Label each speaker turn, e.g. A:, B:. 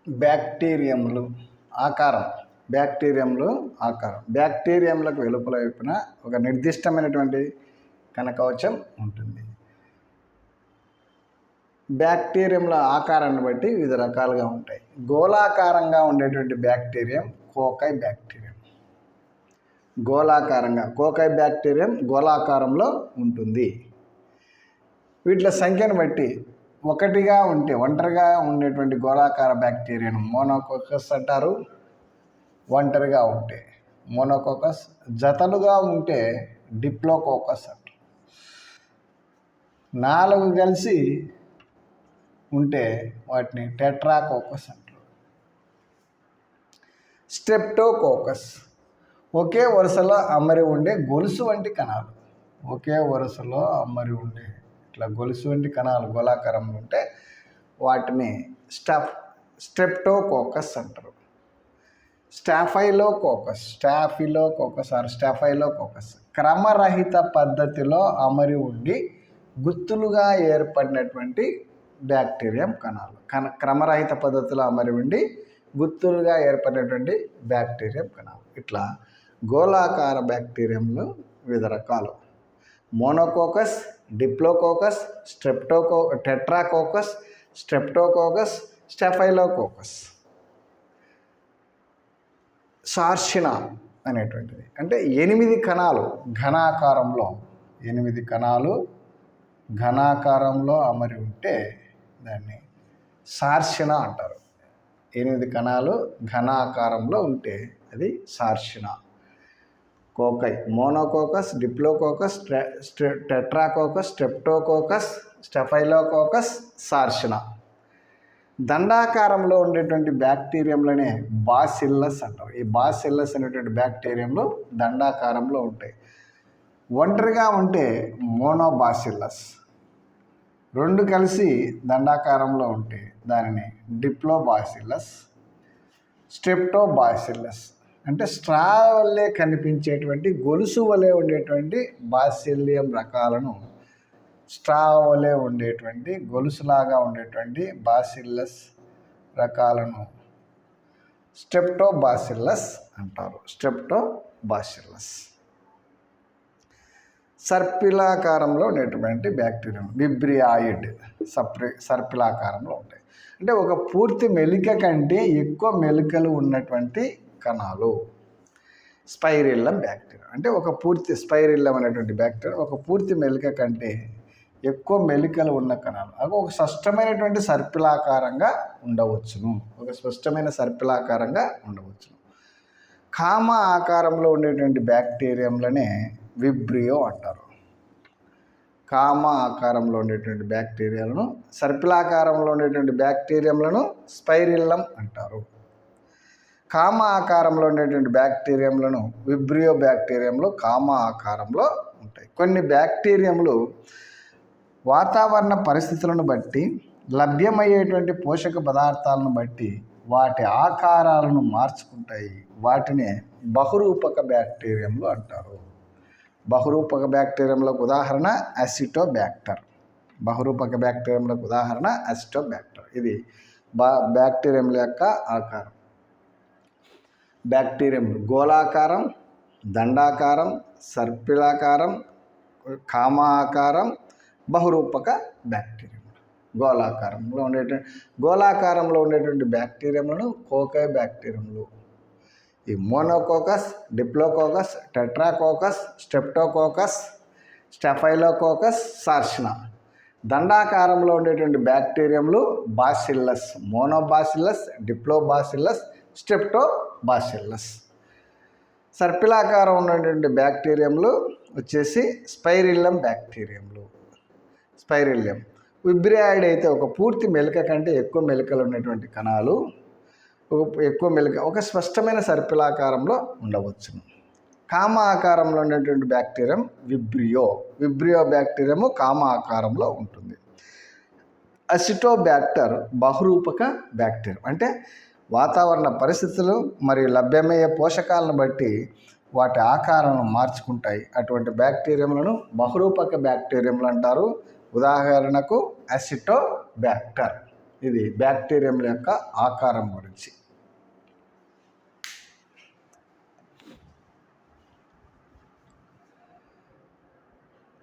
A: బ్యాక్టీరియంలు ఆకారం బ్యాక్టీరియంలకు వెలుపల వైపున ఒక నిర్దిష్టమైనటువంటి కణకవచం ఉంటుంది. బ్యాక్టీరియంల ఆకారాన్ని బట్టి వివిధ రకాలుగా ఉంటాయి. గోళాకారంగా ఉండేటువంటి bacterium cocci bacterium. Cocci bacterium గోళాకారంలో ఉంటుంది. వీటిల సంఖ్యను బట్టి ఒంటరిగా ఉండేటువంటి గోళాకార బ్యాక్టీరియాను మోనోకోకస్ అంటారు. ఒంటరిగా ఉంటే మోనోకోకస్, జతలుగా ఉంటే డిప్లోకోకస్ అంటారు. 4 కలిసి ఉంటే వాటిని టెట్రాకోకస్ అంటారు. స్ట్రెప్టోకోకస్ ఒకే వరుసలో అమరి ఉండే గొలుసు వంటి కణాలు. ఇట్లా గొలుసు వంటి కణాలు గోళాకారంలో ఉంటే వాటిని స్ట్రెప్టోకోకస్ అంటారు. స్టాఫైలోకోకస్ క్రమరహిత పద్ధతిలో అమరి ఉండి గుత్తులుగా ఏర్పడినటువంటి బ్యాక్టీరియం కణాలు. క్రమరహిత పద్ధతిలో అమరి ఉండి గుత్తులుగా ఏర్పడినటువంటి బ్యాక్టీరియం కణాలు. ఇట్లా గోళాకార బ్యాక్టీరియంలు వివిధ రకాలు. Monococcus, diplococcus, tetracoccus, streptococcus, staphylococcus. సార్షినా అనేటువంటిది అంటే 8 కణాలు ఘనాకారంలో అమరి ఉంటే దాన్ని సార్షినా అంటారు. 8 కణాలు ఘనాకారంలో ఉంటే అది sarcina. Cocci monococcus, diplococcus, tetracoccus, streptococcus, staphylococcus, sarcina. దండాకారంలో ఉండేటువంటి బ్యాక్టీరియంలనే బాసిల్లస్ అంటారు. ఈ బాసిల్లస్ అనేటువంటి బ్యాక్టీరియంలు దండాకారంలో ఉంటాయి. ఒంటరిగా ఉంటే మోనోబాసిల్లస్, 2 కలిసి దండాకారంలో ఉంటే దానిని డిప్లోబాసిల్లస్. స్ట్రెప్టోబాసిల్లస్ అంటే స్ట్రా వల్లే కనిపించేటువంటి గొలుసు వలె ఉండేటువంటి బాసిలియం రకాలను, గొలుసులాగా ఉండేటువంటి బాసిల్లస్ రకాలను స్ట్రెప్టోబాసిల్లస్ అంటారు. సర్పిలాకారంలో ఉండేటువంటి బ్యాక్టీరియం విబ్రియాయిడ్ సర్పిలాకారంలో ఉంటాయి. అంటే ఒక పూర్తి మెలిక కంటే ఎక్కువ మెలికలు ఉన్నటువంటి కణాలు. స్పైరిల్లం బ్యాక్టీరియా అంటే స్పైరిల్లం అనేటువంటి బ్యాక్టీరియా ఒక పూర్తి మెలిక కంటే ఎక్కువ మెలికలు ఉన్న కణాలు. అవి ఒక స్పష్టమైనటువంటి సర్పిలాకారంగా ఉండవచ్చును. కామ ఆకారంలో ఉండేటువంటి బ్యాక్టీరియంలనే విబ్రియో అంటారు. కామ ఆకారంలో ఉండేటువంటి బ్యాక్టీరియాలను, సర్పిలాకారంలో ఉండేటువంటి బ్యాక్టీరియంలను స్పైరిల్లం అంటారు. కామ ఆకారంలో ఉండేటువంటి బ్యాక్టీరియంలను విబ్రియో బ్యాక్టీరియంలు కామ ఆకారంలో ఉంటాయి. కొన్ని బ్యాక్టీరియంలు వాతావరణ పరిస్థితులను బట్టి, లభ్యమయ్యేటువంటి పోషక పదార్థాలను బట్టి వాటి ఆకారాలను మార్చుకుంటాయి. వాటినే బహురూపక బ్యాక్టీరియంలు అంటారు. బహురూపక బ్యాక్టీరియంలకు ఉదాహరణ అసిటోబ్యాక్టర్. ఇది బ్యాక్టీరియంల యొక్క ఆకారం. బ్యాక్టీరియంలు గోళాకారం, దండాకారం, సర్పిలాకారం, కామ ఆకారం, బహురూపక బ్యాక్టీరియం. గోళాకారంలో ఉండేటువంటి బ్యాక్టీరియంలను కోకై బ్యాక్టీరియంలు. ఈ monococcus, diplococcus, tetracoccus, streptococcus, staphylococcus, sarcina. దండాకారంలో ఉండేటువంటి బ్యాక్టీరియంలు బాసిల్లస్, మోనోబాసిల్లస్, డిప్లోబాసిల్లస్, స్ట్రెప్టోబాసిల్లస్. సర్పిలాకారం ఉన్నటువంటి బ్యాక్టీరియంలు వచ్చేసి స్పైరిల్లం బ్యాక్టీరియంలు. విబ్రియాయిడ్ అయితే ఒక పూర్తి మెలిక కంటే ఎక్కువ మెలికలు ఉన్నటువంటి కణాలు. ఒక స్పష్టమైన సర్పిలాకారంలో ఉండవచ్చును. కామ ఆకారంలో ఉన్నటువంటి బ్యాక్టీరియం విబ్రియో బ్యాక్టీరియము కామ ఆకారంలో ఉంటుంది. అసిటోబ్యాక్టర్ బహురూపక బ్యాక్టీరియం అంటే వాతావరణ పరిస్థితులు మరియు లభ్యమయ్యే పోషకాలను బట్టి వాటి ఆకారాలను మార్చుకుంటాయి. అటువంటి బ్యాక్టీరియంలను బహురూపక బ్యాక్టీరియంలు అంటారు. ఉదాహరణకు అసిటోబ్యాక్టర్. ఇది బ్యాక్టీరియం యొక్క ఆకారం గురించి.